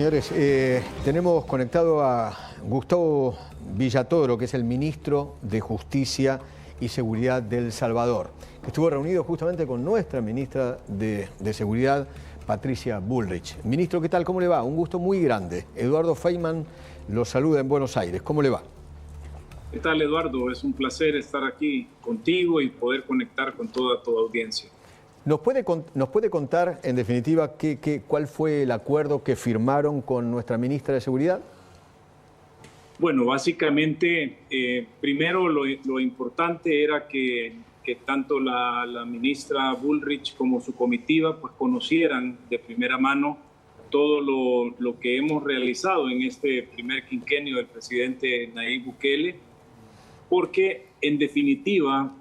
Señores, tenemos conectado a Gustavo Villatoro, que es el ministro de Justicia y Seguridad de El Salvador, que estuvo reunido justamente con nuestra ministra de Seguridad, Patricia Bullrich. Ministro, ¿qué tal? ¿Cómo le va? Un gusto muy grande. Eduardo Feynman lo saluda en Buenos Aires. ¿Cómo le va? ¿Qué tal, Eduardo? Es un placer estar aquí contigo y poder conectar con toda tu audiencia. ¿Nos puede contar, en definitiva, cuál fue el acuerdo que firmaron con nuestra ministra de Seguridad? Bueno, básicamente, primero lo importante era que tanto la ministra Bullrich como su comitiva pues, conocieran de primera mano todo lo que hemos realizado en este primer quinquenio del presidente Nayib Bukele, porque en definitiva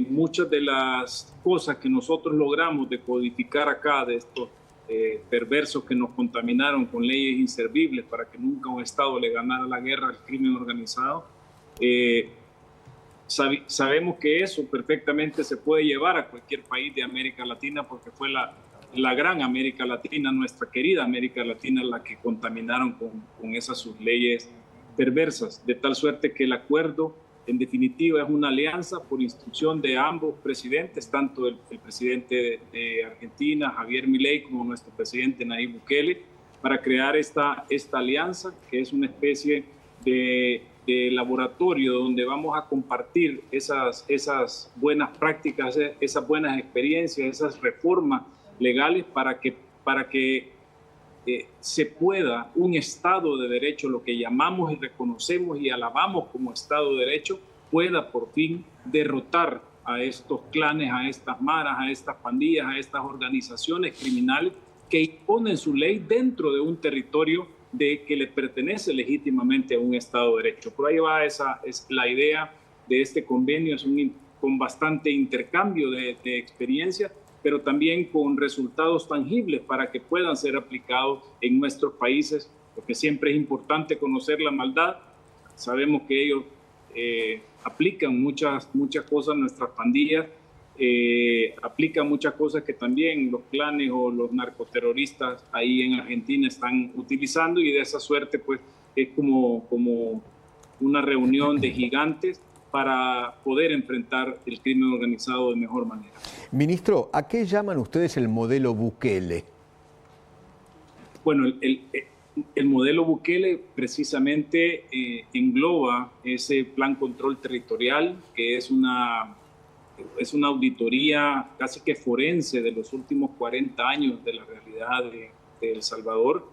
muchas de las cosas que nosotros logramos decodificar acá de estos perversos que nos contaminaron con leyes inservibles para que nunca un Estado le ganara la guerra al crimen organizado, sabemos que eso perfectamente se puede llevar a cualquier país de América Latina porque fue la gran América Latina, nuestra querida América Latina, la que contaminaron con esas sus leyes perversas, de tal suerte que el acuerdo en definitiva es una alianza por instrucción de ambos presidentes, tanto el presidente de Argentina, Javier Milei, como nuestro presidente Nayib Bukele, para crear esta alianza, que es una especie de laboratorio donde vamos a compartir esas buenas prácticas, esas buenas experiencias, esas reformas legales para que se pueda un Estado de Derecho, lo que llamamos y reconocemos y alabamos como Estado de Derecho, pueda por fin derrotar a estos clanes, a estas maras, a estas pandillas, a estas organizaciones criminales que imponen su ley dentro de un territorio que le pertenece legítimamente a un Estado de Derecho. Por ahí va es la idea de este convenio, con bastante intercambio de experiencias, pero también con resultados tangibles para que puedan ser aplicados en nuestros países, porque siempre es importante conocer la maldad. Sabemos que ellos aplican muchas cosas, nuestras pandillas, aplican muchas cosas que también los clanes o los narcoterroristas ahí en Argentina están utilizando, y de esa suerte pues es como una reunión de gigantes para poder enfrentar el crimen organizado de mejor manera. Ministro, ¿a qué llaman ustedes el modelo Bukele? Bueno, el modelo Bukele precisamente engloba ese plan control territorial, que es una auditoría casi que forense de los últimos 40 años de la realidad de El Salvador,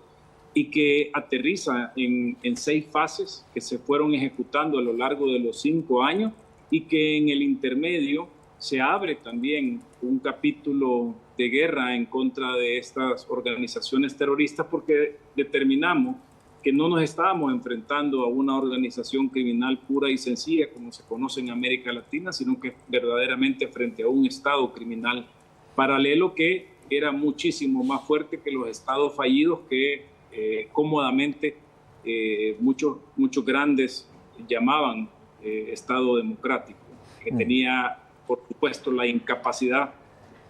y que aterriza en 6 fases que se fueron ejecutando a lo largo de los 5 años, y que en el intermedio se abre también un capítulo de guerra en contra de estas organizaciones terroristas, porque determinamos que no nos estábamos enfrentando a una organización criminal pura y sencilla como se conoce en América Latina, sino que verdaderamente frente a un Estado criminal paralelo que era muchísimo más fuerte que los estados fallidos que cómodamente muchos grandes llamaban Estado democrático, que tenía, por supuesto, la incapacidad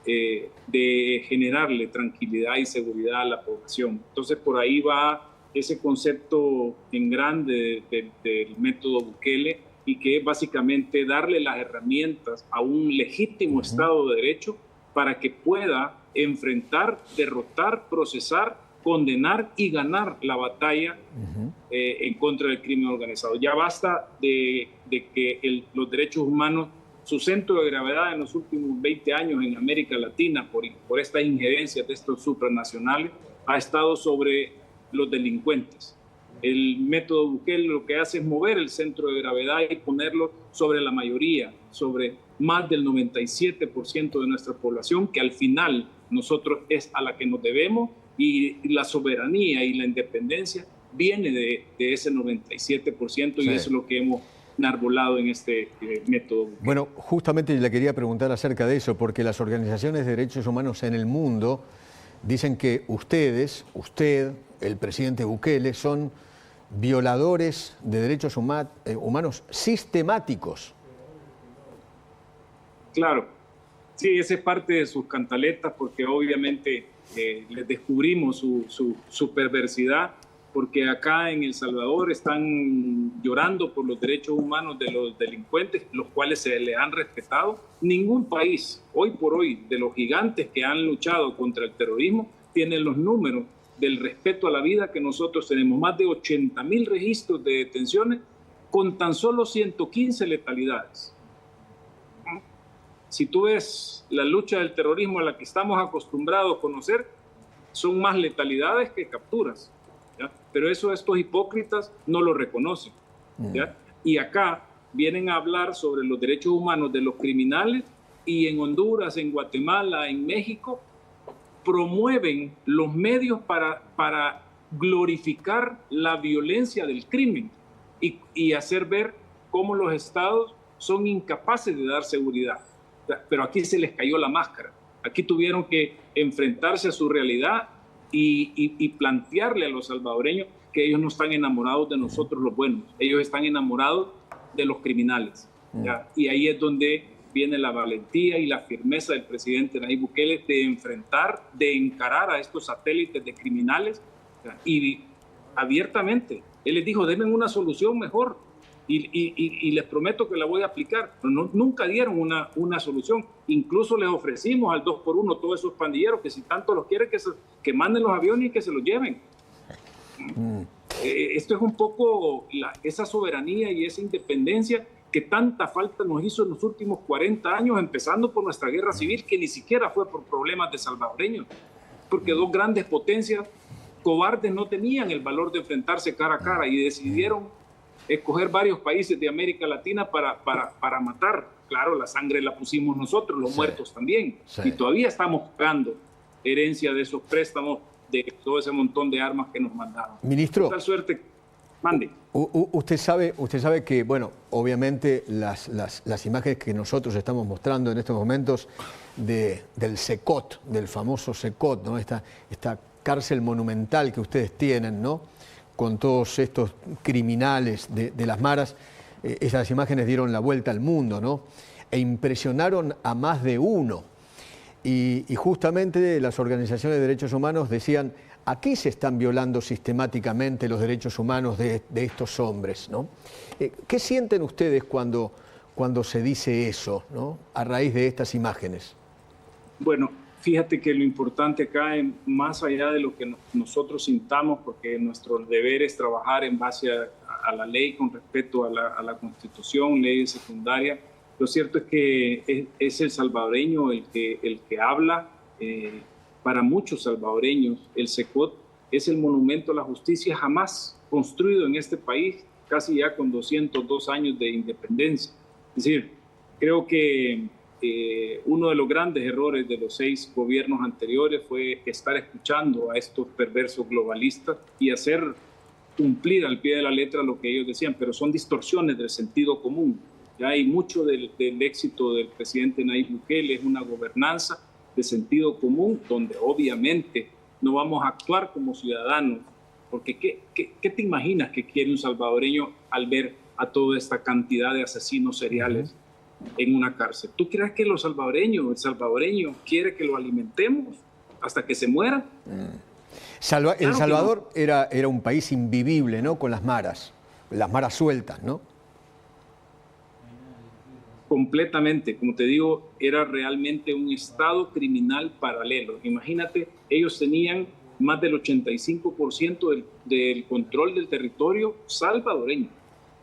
de generarle tranquilidad y seguridad a la población. Entonces, por ahí va ese concepto en grande del método Bukele, y que es básicamente darle las herramientas a un legítimo Estado de Derecho para que pueda enfrentar, derrotar, procesar, condenar y ganar la batalla en contra del crimen organizado. Ya basta de que los derechos humanos, su centro de gravedad en los últimos 20 años en América Latina, por estas injerencias de estos supranacionales, ha estado sobre los delincuentes. El método Bukele lo que hace es mover el centro de gravedad y ponerlo sobre la mayoría, sobre más del 97% de nuestra población, que al final nosotros es a la que nos debemos, y la soberanía y la independencia viene de ese 97%, sí. Y eso es lo que hemos enarbolado en este método. Bueno, justamente le quería preguntar acerca de eso, porque las organizaciones de derechos humanos en el mundo dicen que usted, el presidente Bukele, son violadores de derechos humanos sistemáticos. Claro, sí, esa es parte de sus cantaletas, porque obviamente les descubrimos su perversidad porque acá en El Salvador están llorando por los derechos humanos de los delincuentes, los cuales se les han respetado. Ningún país, hoy por hoy, de los gigantes que han luchado contra el terrorismo, tiene los números del respeto a la vida que nosotros tenemos. Más de 80.000 registros de detenciones con tan solo 115 letalidades. Si tú ves la lucha del terrorismo a la que estamos acostumbrados a conocer, son más letalidades que capturas, ¿ya? Pero eso estos hipócritas no lo reconocen, ¿ya? Y acá vienen a hablar sobre los derechos humanos de los criminales, y en Honduras, en Guatemala, en México, promueven los medios para glorificar la violencia del crimen y hacer ver cómo los estados son incapaces de dar seguridad. Pero aquí se les cayó la máscara. Aquí tuvieron que enfrentarse a su realidad y plantearle a los salvadoreños que ellos no están enamorados de nosotros los buenos, ellos están enamorados de los criminales, ¿ya? Y ahí es donde viene la valentía y la firmeza del presidente Nayib Bukele de enfrentar, de encarar a estos satélites de criminales, ¿ya? Y abiertamente, él les dijo, denme una solución mejor y les prometo que la voy a aplicar. Pero nunca dieron una solución. Incluso les ofrecimos al 2x1 todos esos pandilleros que si tanto los quieren que manden los aviones y que se los lleven. Esto es un poco esa soberanía y esa independencia que tanta falta nos hizo en los últimos 40 años, empezando por nuestra guerra civil, que ni siquiera fue por problemas de salvadoreños, porque dos grandes potencias cobardes no tenían el valor de enfrentarse cara a cara y decidieron escoger varios países de América Latina para matar. Claro, la sangre la pusimos nosotros, los muertos también, y todavía estamos pagando herencia de esos préstamos, de todo ese montón de armas que nos mandaron. Ministro, tal suerte, mande. Usted sabe que, bueno, obviamente las imágenes que nosotros estamos mostrando en estos momentos del SECOT, del famoso SECOT, ¿no? Esta cárcel monumental que ustedes tienen, ¿no? Con todos estos criminales de las maras, esas imágenes dieron la vuelta al mundo, ¿no? E impresionaron a más de uno. Y justamente las organizaciones de derechos humanos decían, aquí se están violando sistemáticamente los derechos humanos de estos hombres, ¿no? ¿Qué sienten ustedes cuando se dice eso, ¿no? A raíz de estas imágenes? Bueno, fíjate que lo importante acá, más allá de lo que nosotros sintamos, porque nuestro deber es trabajar en base a la ley con respecto a la Constitución, leyes secundarias. Lo cierto es que es el salvadoreño el que habla. Para muchos salvadoreños, el SECOT es el monumento a la justicia jamás construido en este país, casi ya con 202 años de independencia. Es decir, creo que uno de los grandes errores de los 6 gobiernos anteriores fue estar escuchando a estos perversos globalistas y hacer cumplir al pie de la letra lo que ellos decían, pero son distorsiones del sentido común. Ya hay mucho del éxito del presidente Nayib Bukele, es una gobernanza de sentido común, donde obviamente no vamos a actuar como ciudadanos, porque ¿qué te imaginas que quiere un salvadoreño al ver a toda esta cantidad de asesinos seriales en una cárcel? ¿Tú crees que el salvadoreño quiere que lo alimentemos hasta que se muera? El Salvador era un país invivible, ¿no? Con las maras sueltas, ¿no? Completamente, como te digo, era realmente un estado criminal paralelo. Imagínate, ellos tenían más del 85% del control del territorio salvadoreño.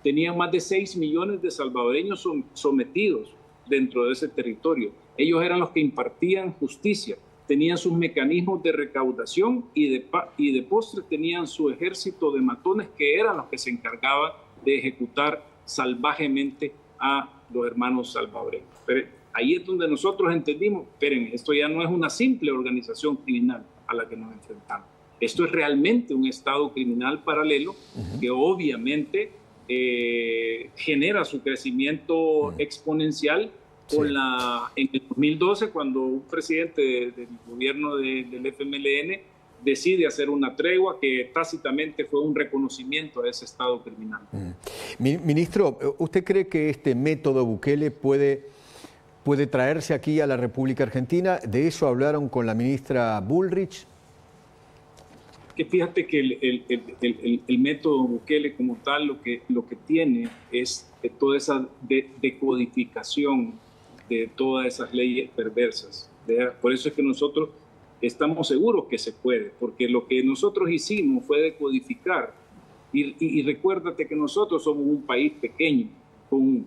Tenían más de 6 millones de salvadoreños sometidos dentro de ese territorio. Ellos eran los que impartían justicia, tenían sus mecanismos de recaudación y de postre tenían su ejército de matones que eran los que se encargaban de ejecutar salvajemente a los hermanos salvadoreños. Pero ahí es donde nosotros entendimos, esperen, esto ya no es una simple organización criminal a la que nos enfrentamos. Esto es realmente un estado criminal paralelo que obviamente genera su crecimiento exponencial en el 2012, cuando un presidente del gobierno del FMLN decide hacer una tregua que tácitamente fue un reconocimiento a ese estado criminal. Ministro, ¿usted cree que este método Bukele puede traerse aquí a la República Argentina? ¿De eso hablaron con la ministra Bullrich? que fíjate que el método Bukele como tal lo que tiene es toda esa decodificación de todas esas leyes perversas. Por eso es que nosotros estamos seguros que se puede, porque lo que nosotros hicimos fue decodificar. Y recuérdate que nosotros somos un país pequeño, con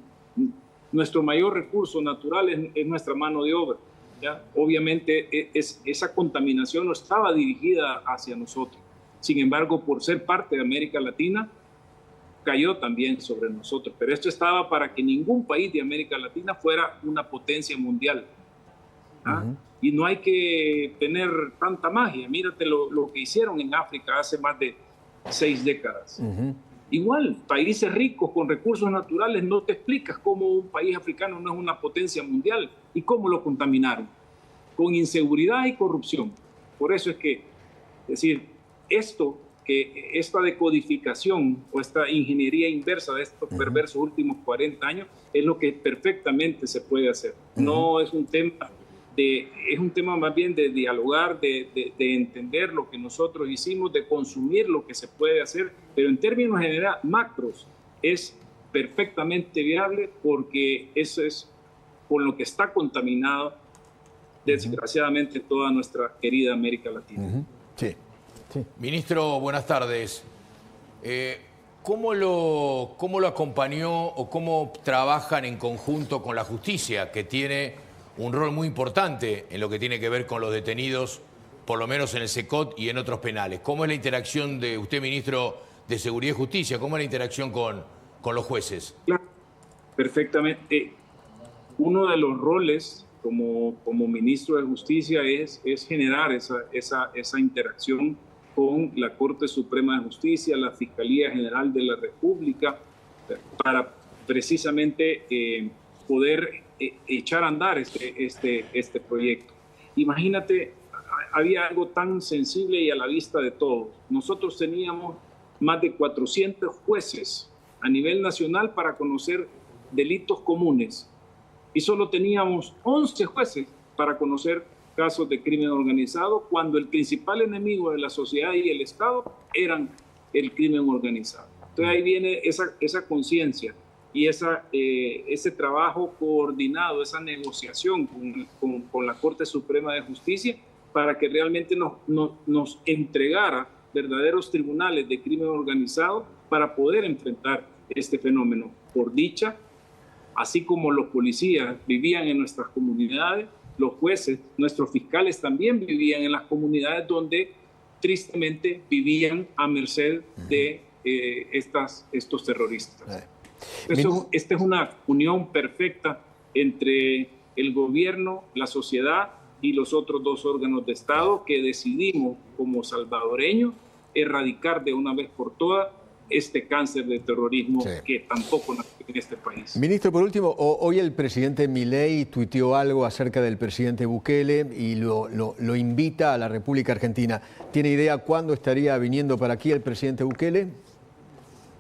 nuestro mayor recurso natural es nuestra mano de obra. ¿Ya? Obviamente esa contaminación no estaba dirigida hacia nosotros. Sin embargo, por ser parte de América Latina, cayó también sobre nosotros. Pero esto estaba para que ningún país de América Latina fuera una potencia mundial. ¿Ah? Y no hay que tener tanta magia. Mírate lo que hicieron en África hace más de 6 décadas. Igual, países ricos con recursos naturales, no te explicas cómo un país africano no es una potencia mundial y cómo lo contaminaron, con inseguridad y corrupción. Por eso es que, es decir, esta decodificación o esta ingeniería inversa de estos perversos últimos 40 años es lo que perfectamente se puede hacer. No es un tema es un tema más bien de dialogar, de entender lo que nosotros hicimos, de consumir lo que se puede hacer, pero en términos generales, macros, es perfectamente viable porque eso es con lo que está contaminado, desgraciadamente, toda nuestra querida América Latina. Sí. Sí. Ministro, buenas tardes. ¿Cómo lo acompañó o cómo trabajan en conjunto con la justicia, que tiene un rol muy importante en lo que tiene que ver con los detenidos, por lo menos en el SECOT y en otros penales? ¿Cómo es la interacción de usted, ministro de Seguridad y Justicia? ¿Cómo es la interacción con los jueces? Claro, perfectamente. Uno de los roles como ministro de Justicia es generar esa interacción con la Corte Suprema de Justicia, la Fiscalía General de la República, para precisamente poder echar a andar este proyecto. Imagínate, había algo tan sensible y a la vista de todos. Nosotros teníamos más de 400 jueces a nivel nacional para conocer delitos comunes y solo teníamos 11 jueces para conocer casos de crimen organizado, cuando el principal enemigo de la sociedad y el Estado eran el crimen organizado. Entonces ahí viene esa conciencia y ese trabajo coordinado, esa negociación con la Corte Suprema de Justicia para que realmente nos entregara verdaderos tribunales de crimen organizado para poder enfrentar este fenómeno. Por dicha, así como los policías vivían en nuestras comunidades, los jueces, nuestros fiscales también vivían en las comunidades donde tristemente vivían a merced de estos terroristas. Esta es una unión perfecta entre el gobierno, la sociedad y los otros 2 órganos de Estado que decidimos como salvadoreños erradicar de una vez por todas este cáncer de terrorismo que tampoco nació en este país. Ministro, por último, hoy el presidente Milei tuiteó algo acerca del presidente Bukele y lo invita a la República Argentina. ¿Tiene idea cuándo estaría viniendo para aquí el presidente Bukele?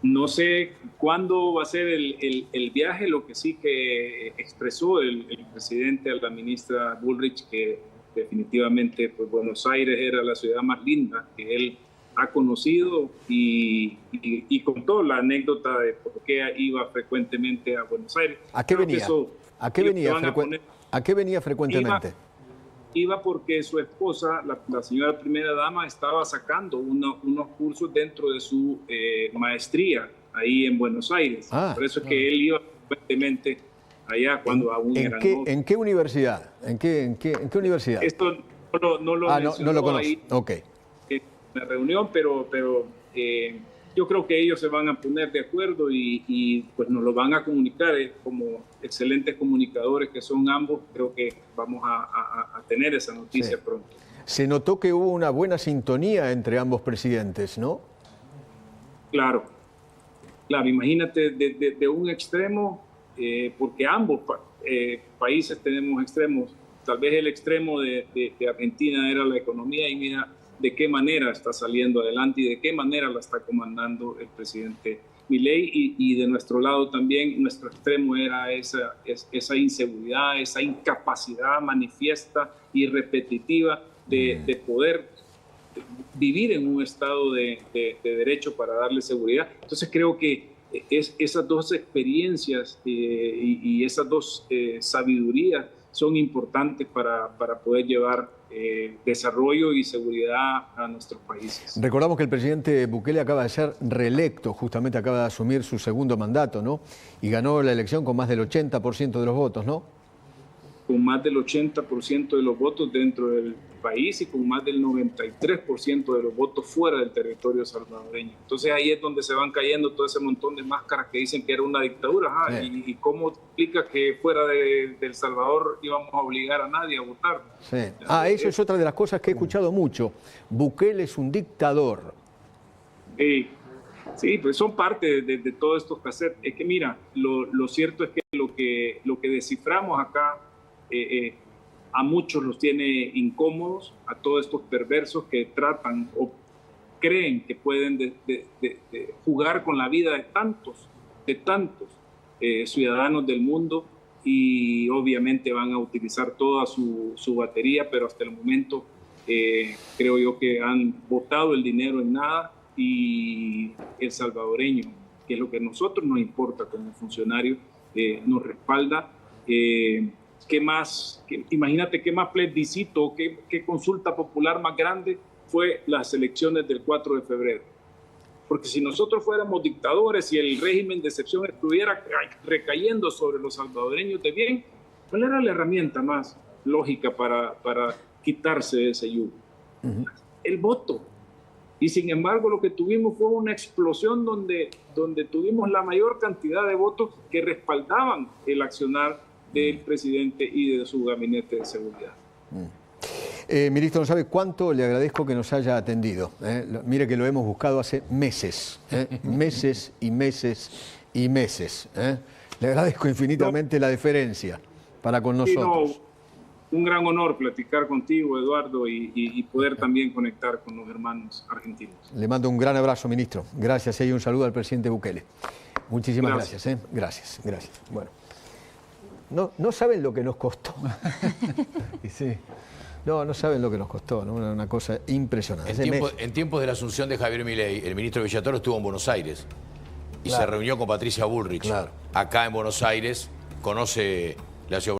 No sé cuándo va a ser el viaje, lo que sí que expresó el presidente a la ministra Bullrich, que definitivamente pues, Buenos Aires era la ciudad más linda que él ha conocido y contó la anécdota de por qué iba frecuentemente a Buenos Aires. ¿A qué venía? ¿A qué venía frecuentemente? Iba porque su esposa, la señora primera dama, estaba sacando unos cursos dentro de su maestría ahí en Buenos Aires. Por eso es que él iba frecuentemente allá cuando aún era novio. ¿En qué universidad? ¿En qué universidad? Esto no lo conozco. Ahí. Ok. La reunión, pero yo creo que ellos se van a poner de acuerdo y pues nos lo van a comunicar como excelentes comunicadores que son ambos. Creo que vamos a tener esa noticia pronto. Se notó que hubo una buena sintonía entre ambos presidentes, ¿no? Claro, imagínate de un extremo, porque ambos países tenemos extremos. Tal vez el extremo de Argentina era la economía y mira de qué manera está saliendo adelante y de qué manera la está comandando el presidente Milei, y de nuestro lado también nuestro extremo era esa inseguridad, esa incapacidad manifiesta y repetitiva de poder vivir en un estado de derecho para darle seguridad. Entonces creo que esas dos experiencias y esas dos sabidurías son importantes para poder llevar desarrollo y seguridad a nuestros países. Recordamos que el presidente Bukele acaba de ser reelecto, justamente acaba de asumir su segundo mandato, ¿no? Y ganó la elección con más del 80% de los votos, ¿no? Con más del 80% de los votos dentro del país y con más del 93% de los votos fuera del territorio salvadoreño. Entonces ahí es donde se van cayendo todo ese montón de máscaras que dicen que era una dictadura. Sí. ¿Y cómo explica que fuera de El Salvador íbamos a obligar a nadie a votar? Sí. Eso es otra de las cosas que he escuchado mucho. Bukele es un dictador. Sí, pues son parte de todos estos cassettes. Es que mira, lo cierto es que lo que desciframos acá a muchos los tiene incómodos, a todos estos perversos que tratan o creen que pueden de jugar con la vida de tantos ciudadanos del mundo, y obviamente van a utilizar toda su batería, pero hasta el momento creo yo que han botado el dinero en nada, y el salvadoreño, que es lo que a nosotros nos importa como funcionarios, nos respalda. ¿Qué más? Imagínate qué más plebiscito, qué consulta popular más grande fue las elecciones del 4 de febrero. Porque si nosotros fuéramos dictadores y el régimen de excepción estuviera recayendo sobre los salvadoreños de bien, ¿cuál era la herramienta más lógica para quitarse ese yugo? El voto. Y sin embargo lo que tuvimos fue una explosión donde tuvimos la mayor cantidad de votos que respaldaban el accionar del presidente y de su gabinete de seguridad. Ministro, no sabe cuánto le agradezco que nos haya atendido. Mire que lo hemos buscado hace meses, meses y meses y meses. Le agradezco infinitamente la deferencia para con nosotros. Un gran honor platicar contigo, Eduardo, y poder también conectar con los hermanos argentinos. Le mando un gran abrazo, ministro. Gracias y un saludo al presidente Bukele. Muchísimas gracias. Gracias. Bueno. No saben lo que nos costó. Sí. No saben lo que nos costó, ¿no? Una cosa impresionante. En tiempos de la asunción de Javier Milei, el ministro Villatoro estuvo en Buenos Aires y se reunió con Patricia Bullrich. Acá en Buenos Aires, conoce la ciudad.